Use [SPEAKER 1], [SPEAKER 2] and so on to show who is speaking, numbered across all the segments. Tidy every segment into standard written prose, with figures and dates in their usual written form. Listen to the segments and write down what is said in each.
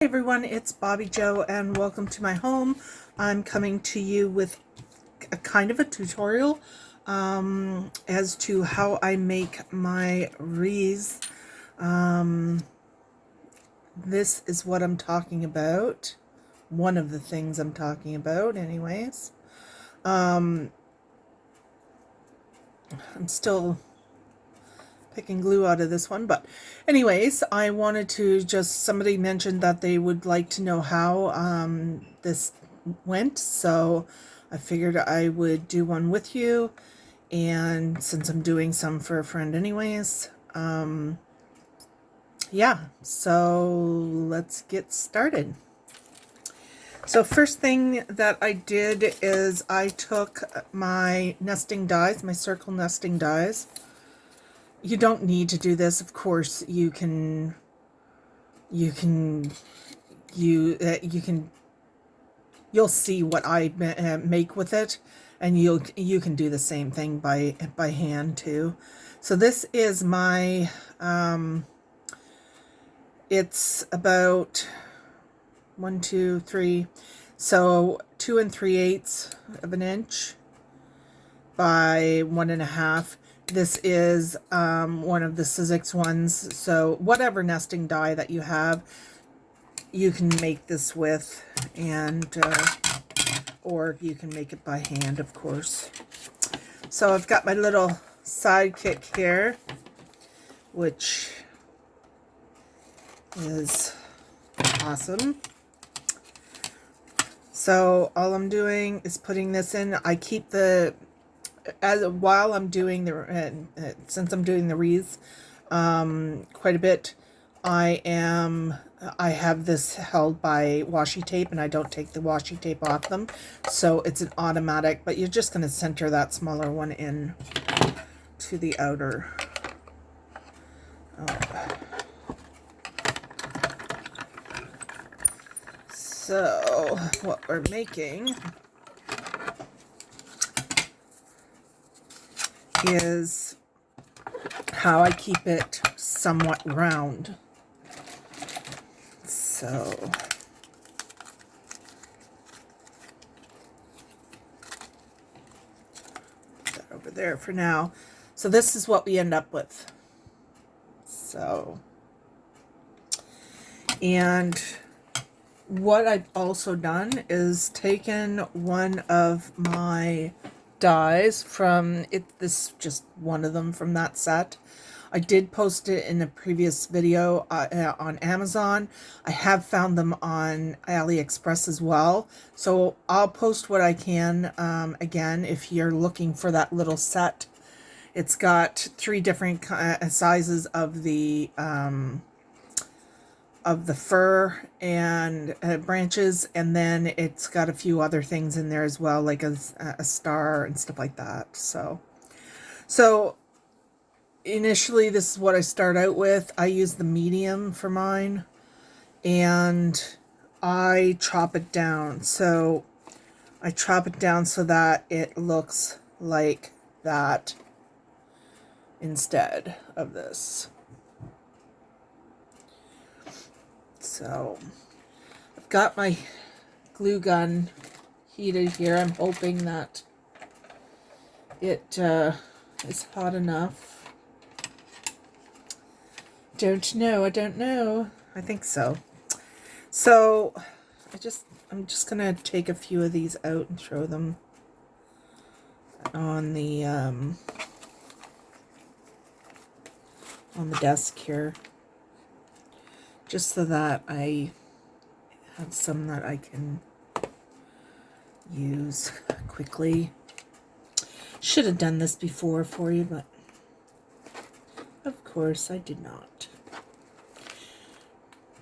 [SPEAKER 1] Hey everyone, it's Bobbi-Jo and welcome to my home. I'm coming to you with a kind of a tutorial as to how I make my wreaths. This is what I'm talking about. One of the things I'm talking about anyways. I'm still picking glue out of this one, but anyways, I wanted to somebody mentioned that they would like to know how this went, so I figured I would do one with you, and since I'm doing some for a friend anyways, yeah, so let's get started. So first thing that I did is I took my nesting dies, my circle nesting dies. You don't need to do this, of course. You'll see what I make with it, and you can do the same thing by hand too. So this is my it's about 1, 2, 3, so 2 3/8 of an inch by 1.5. This is one of the Sizzix ones, so whatever nesting die that you have, you can make this with, and or you can make it by hand, of course. So I've got my little sidekick here, which is awesome. So all I'm doing is putting this in. I keep the while I'm doing the since I'm doing the wreaths quite a bit, I have this held by washi tape, and I don't take the washi tape off them, so it's an automatic, but you're just going to center that smaller one in to the outer. So what we're making is how I keep it somewhat round. So put that over there for now. So this is what we end up with. So, and what I've also done is taken one of my dies from it. This is just one of them from that set. I did post it in a previous video on Amazon. I have found them on AliExpress as well, so I'll post what I can again if you're looking for that little set. It's got 3 different sizes of the fir and branches, and then it's got a few other things in there as well, like a star and stuff like that. So initially, this is what I start out with. I use the medium for mine, and I chop it down. So I chop it down so that it looks like that instead of this. So I've got my glue gun heated here. I'm hoping that it is hot enough. Don't know. I don't know. I think so. So I'm just gonna take a few of these out and throw them on the desk here, just so that I have some that I can use quickly. Should have done this before for you, but of course I did not.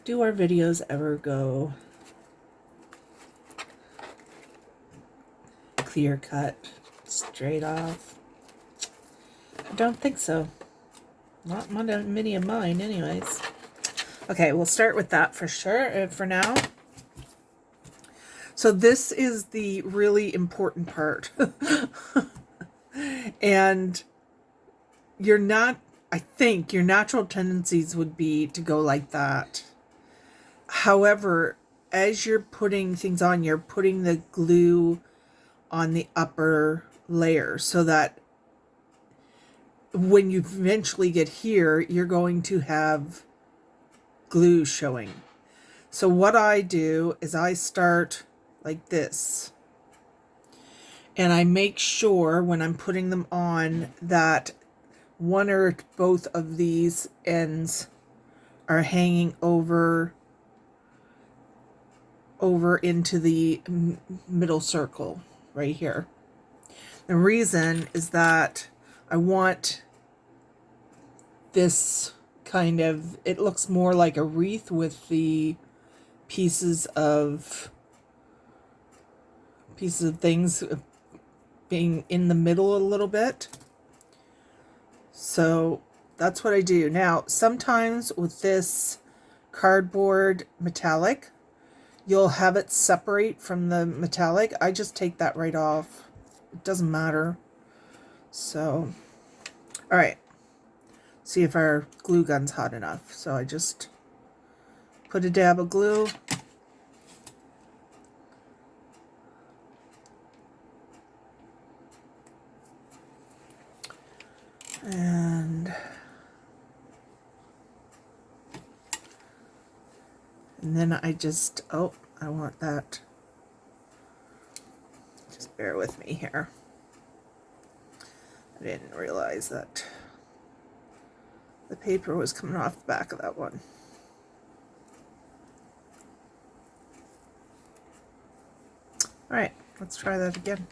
[SPEAKER 1] Do our videos ever go clear cut, straight off? I don't think so. Not many of mine anyways. Okay, we'll start with that for sure, for now. So this is the really important part. And I think your natural tendencies would be to go like that. However, as you're putting things on, you're putting the glue on the upper layer so that when you eventually get here, you're going to have glue showing. So what I do is I start like this, and I make sure when I'm putting them on that one or both of these ends are hanging over into the middle circle right here. The reason is that I want this kind of, it looks more like a wreath with the pieces of things being in the middle a little bit. So that's what I do. Now, sometimes with this cardboard metallic, you'll have it separate from the metallic. I just take that right off. It doesn't matter. So, all right. See if our glue gun's hot enough. So I just put a dab of glue. And then I just, oh, I want that. Just bear with me here. I didn't realize that the paper was coming off the back of that one. All right, let's try that again.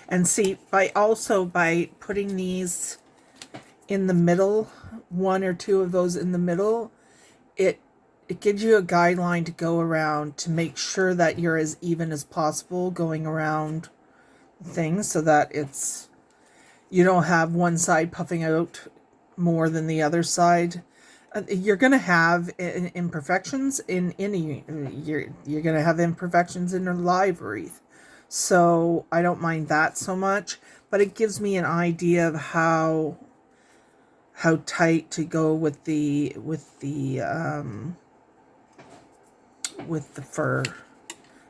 [SPEAKER 1] And see, by putting these in the middle, one or two of those in the middle, it gives you a guideline to go around to make sure that you're as even as possible going around things, so that you don't have one side puffing out more than the other side. You're going to have imperfections in any, you're going to have imperfections in a live wreath. So I don't mind that so much, but it gives me an idea of how tight to go with the fur,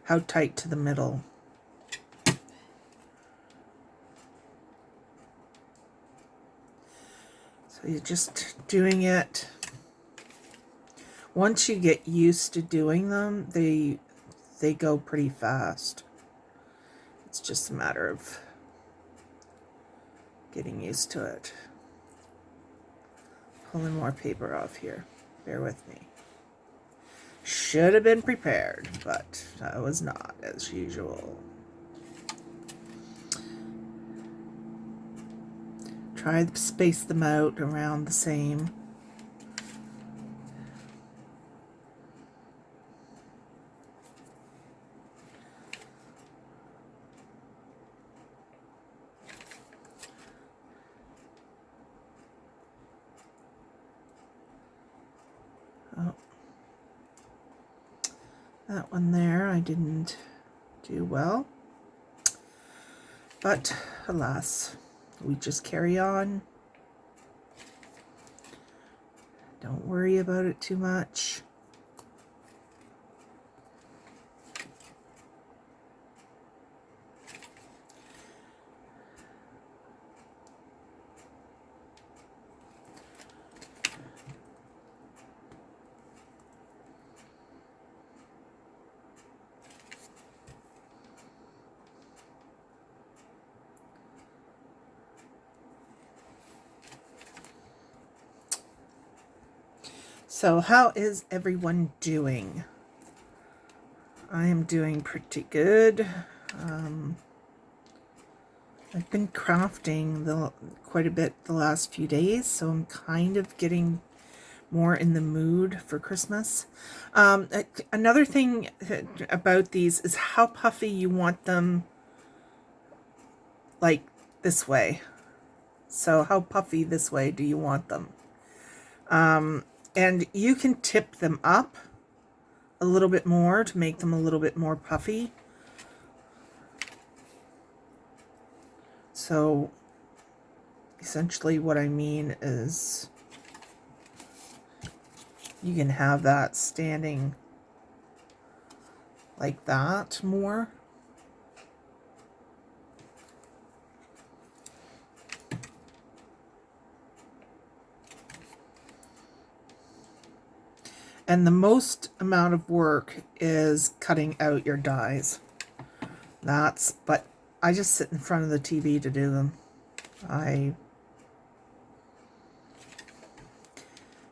[SPEAKER 1] how tight to the middle. So you're just doing it. Once you get used to doing them, they go pretty fast. It's just a matter of getting used to it. Pulling more paper off here. Bear with me. Should have been prepared, but I was not, as usual. Try to space them out around the same. Oh. That one there I didn't do well. But alas, we just carry on. Don't worry about it too much. So how is everyone doing? I am doing pretty good. I've been crafting quite a bit the last few days, so I'm kind of getting more in the mood for Christmas. Another thing about these is how puffy you want them, like this way. So how puffy this way do you want them? And you can tip them up a little bit more to make them a little bit more puffy. So essentially what I mean is you can have that standing like that more. And the most amount of work is cutting out your dies. But I just sit in front of the TV to do them.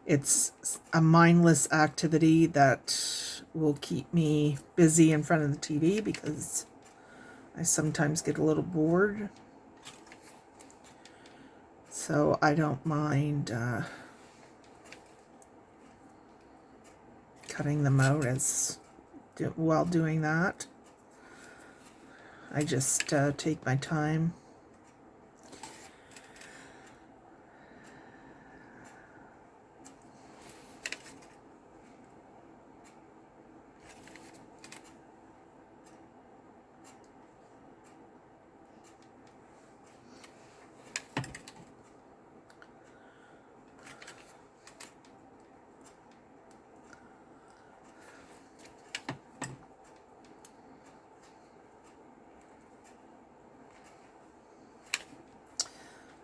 [SPEAKER 1] It's a mindless activity that will keep me busy in front of the TV because I sometimes get a little bored. So I don't mind cutting them out while doing that. I just take my time.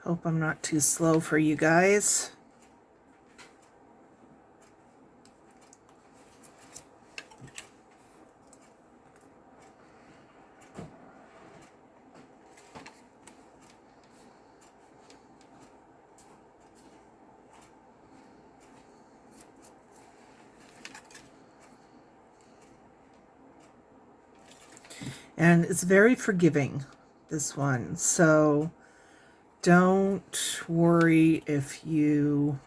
[SPEAKER 1] Hope I'm not too slow for you guys. And it's very forgiving, this one. So don't worry if you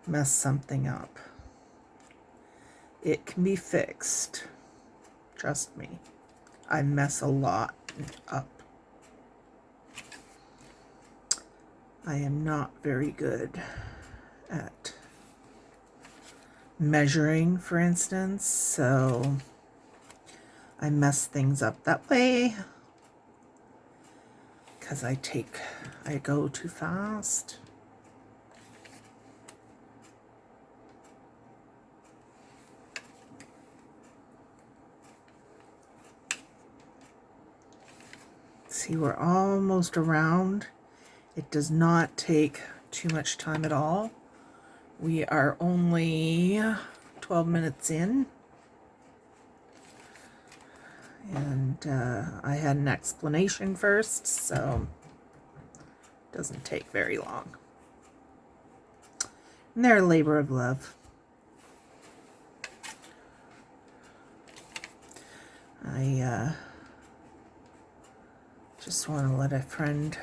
[SPEAKER 1] mess something up. It can be fixed. Trust me. I mess a lot up. I am not very good at measuring, for instance, so I mess things up that way because I go too fast. See, we're almost around. It does not take too much time at all. We are only 12 minutes in. And I had an explanation first, so it doesn't take very long. And they're a labor of love. I just want to let a friend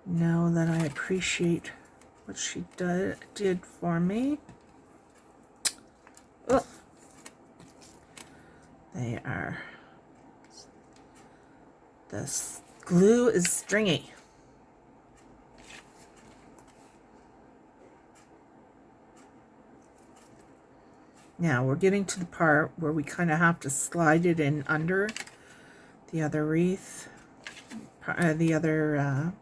[SPEAKER 1] know that I appreciate what she did for me. Ugh. This glue is stringy. Now we're getting to the part where we kind of have to slide it in under the other wreath, the other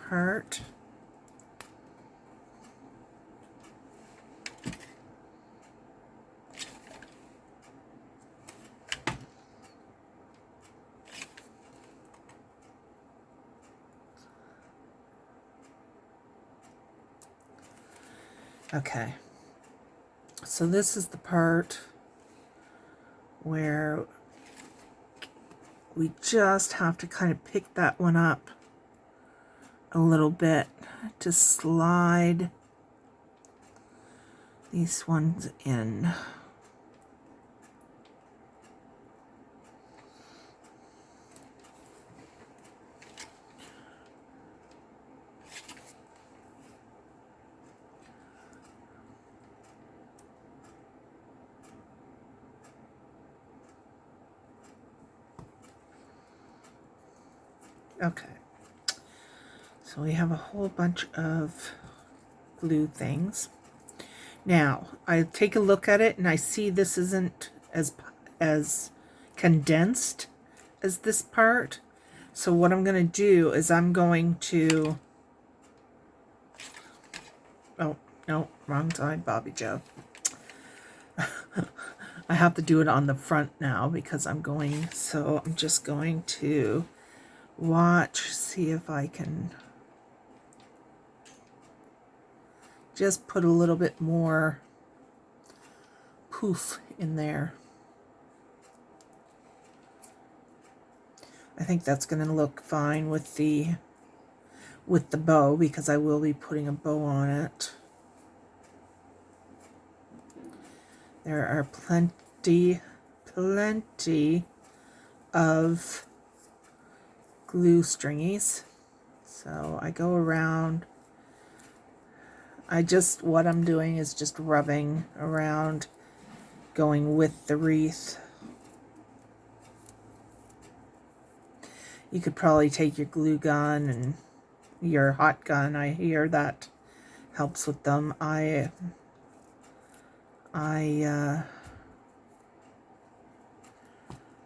[SPEAKER 1] part. Okay, so this is the part where we just have to kind of pick that one up a little bit to slide these ones in. Okay, so we have a whole bunch of glue things. Now, I take a look at it and I see this isn't as condensed as this part. So what I'm going to do is I'm going to... Oh, no, wrong side, Bobbi-Jo. I have to do it on the front now because I'm going... So I'm just going to watch, see if I can just put a little bit more poof in there. I think that's going to look fine with the bow, because I will be putting a bow on it. There are plenty of glue stringies. So I go around. What I'm doing is just rubbing around, going with the wreath. You could probably take your glue gun and your hot gun. I hear that helps with them. I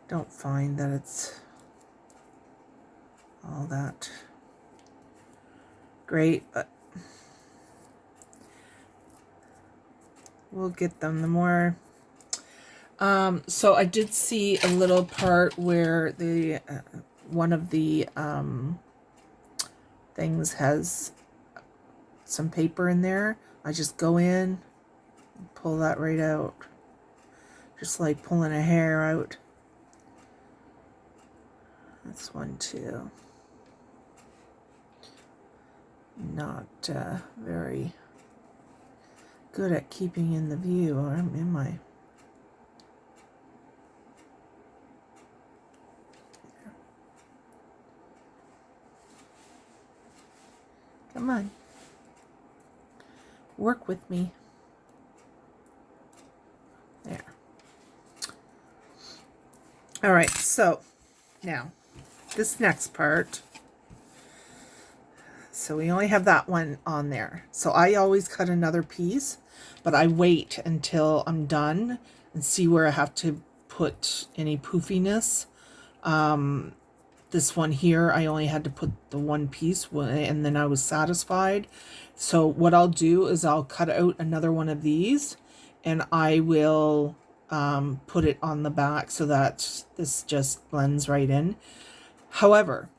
[SPEAKER 1] don't find that it's all that great, but we'll get them. The more so I did see a little part where the one of the things has some paper in there. I just go in, pull that right out, just like pulling a hair out. That's one too. Not very good at keeping in the view, or am I? Come on. Work with me. There. All right, so now this next part. So we only have that one on there. So I always cut another piece, but I wait until I'm done and see where I have to put any poofiness. This one here, I only had to put the one piece, and then I was satisfied. So what I'll do is I'll cut out another one of these, and I will put it on the back so that this just blends right in. However,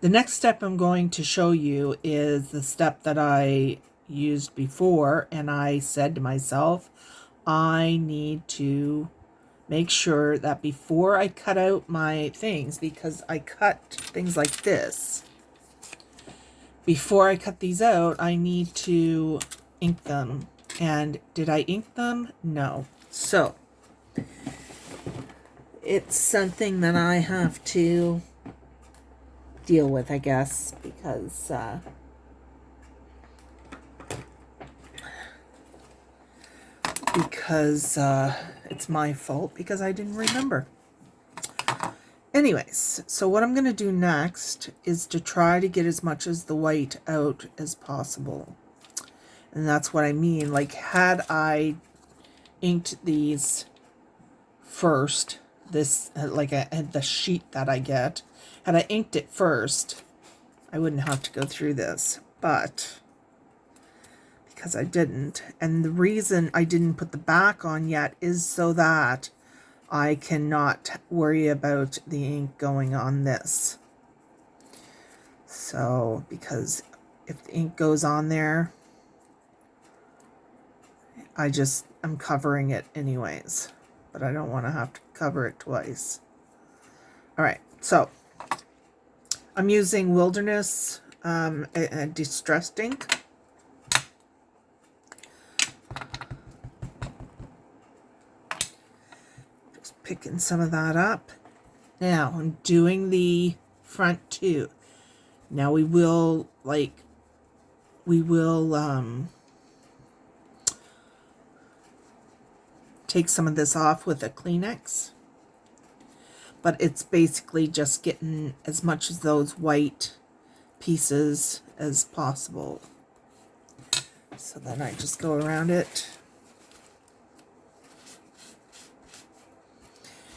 [SPEAKER 1] the next step I'm going to show you is the step that I used before, and I said to myself, I need to make sure that before I cut out my things, because I cut things like this, before I cut these out, I need to ink them. And did I ink them? No. So it's something that I have to deal with, I guess, because it's my fault, because I didn't remember. Anyways, so what I'm going to do next is to try to get as much as the white out as possible. And that's what I mean. Like, had I inked these first, this, the sheet that I get, had I inked it first, I wouldn't have to go through this. But because I didn't, and the reason I didn't put the back on yet is so that I cannot worry about the ink going on this. So, because if the ink goes on there, I'm covering it anyways, but I don't want to have to cover it twice. All right, so I'm using Wilderness a distressed ink. Just picking some of that up. Now I'm doing the front too. Now we will take some of this off with a Kleenex, but it's basically just getting as much of those white pieces as possible. So then I just go around it.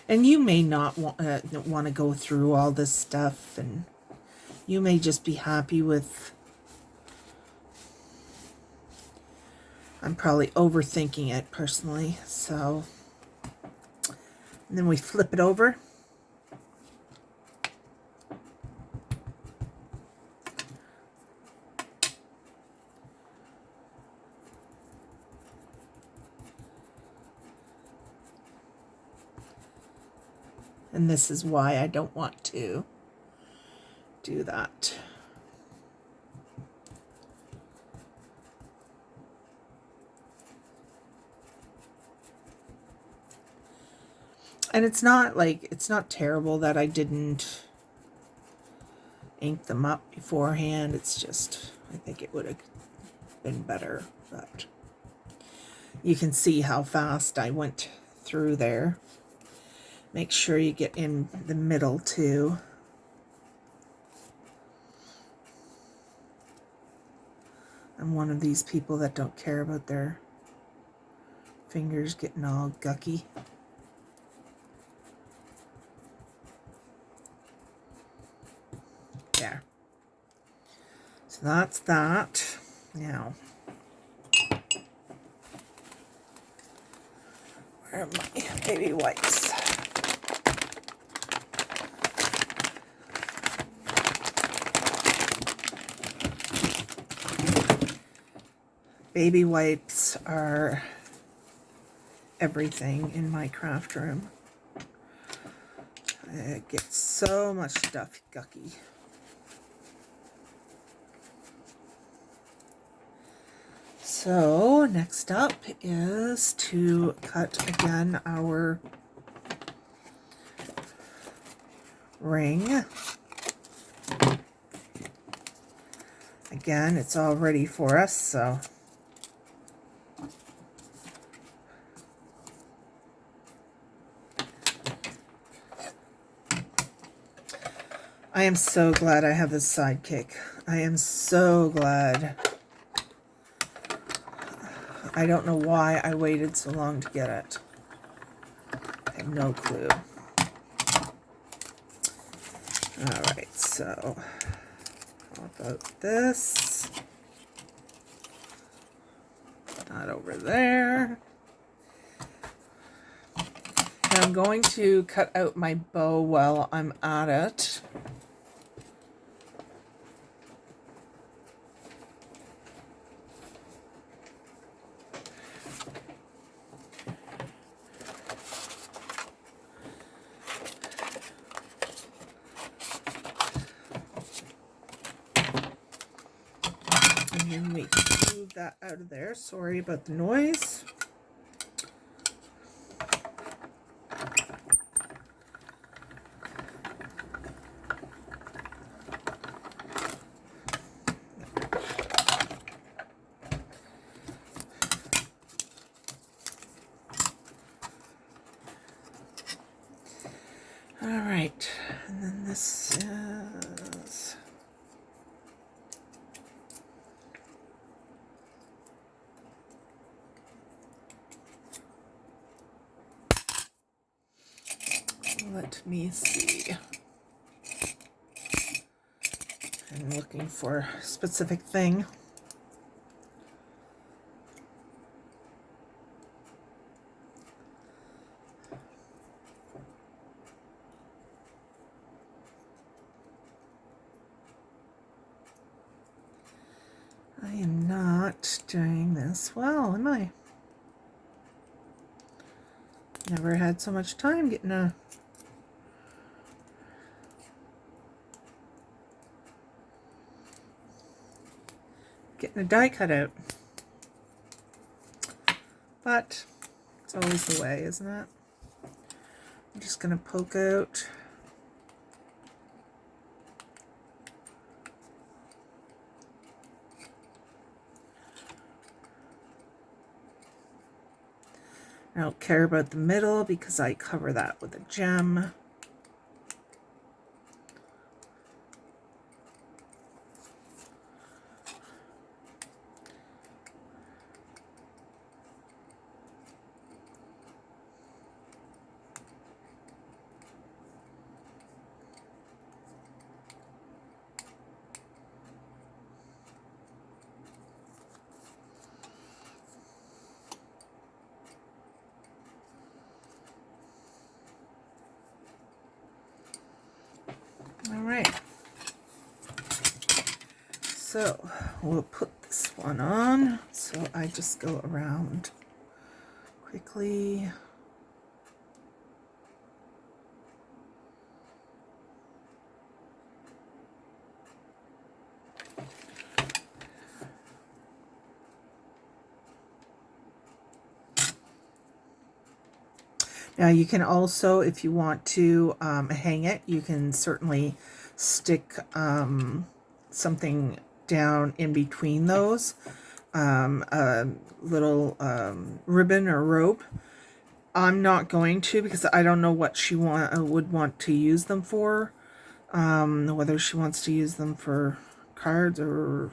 [SPEAKER 1] And you may not want to go through all this stuff, and you may just be happy with... I'm probably overthinking it personally, so... And then we flip it over. And this is why I don't want to do that. And it's not like, it's not terrible that I didn't ink them up beforehand. It's just, I think it would have been better, but you can see how fast I went through there. Make sure you get in the middle too. I'm one of these people that don't care about their fingers getting all gucky. There. So that's that. Now, where are my baby wipes? Baby wipes are everything in my craft room. It gets so much stuff gucky. So next up is to cut again our ring. Again, it's all ready for us, so I am so glad I have this sidekick. I am so glad. I don't know why I waited so long to get it. I have no clue. Alright, so how about this? Not over there. And I'm going to cut out my bow while I'm at it. And then we can move that out of there. Sorry about the noise. All right, and then this is... Let me see. I'm looking for a specific thing. I am not doing this well, am I? Never had so much time getting a die cut out. But it's always the way, isn't it? I'm just going to poke out. I don't care about the middle because I cover that with a gem. So we'll put this one on. So I just go around quickly. Now you can also, if you want to hang it, you can certainly stick something down in between those, a little ribbon or rope. I'm not going to, because I don't know what she would want to use them for, whether she wants to use them for cards or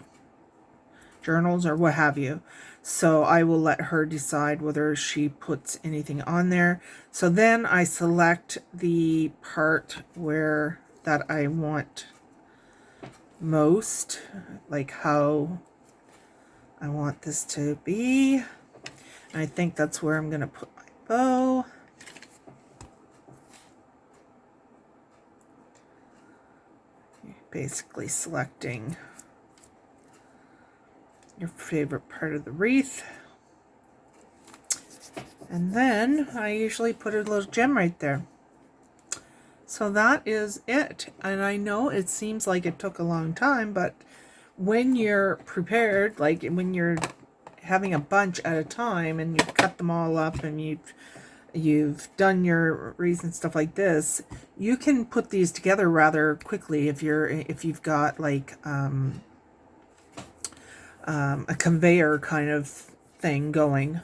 [SPEAKER 1] journals or what have you. So I will let her decide whether she puts anything on there. So then I select the part where that I want most, like how I want this to be. And I think that's where I'm going to put my bow. Basically selecting your favorite part of the wreath. And then I usually put a little gem right there. So that is it. And I know it seems like it took a long time, but when you're prepared, like when you're having a bunch at a time and you've cut them all up and you've done your wreaths and stuff like this, you can put these together rather quickly if you've got like a conveyor kind of thing going.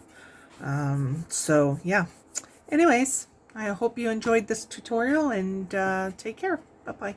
[SPEAKER 1] So yeah, anyways, I hope you enjoyed this tutorial, and take care. Bye-bye.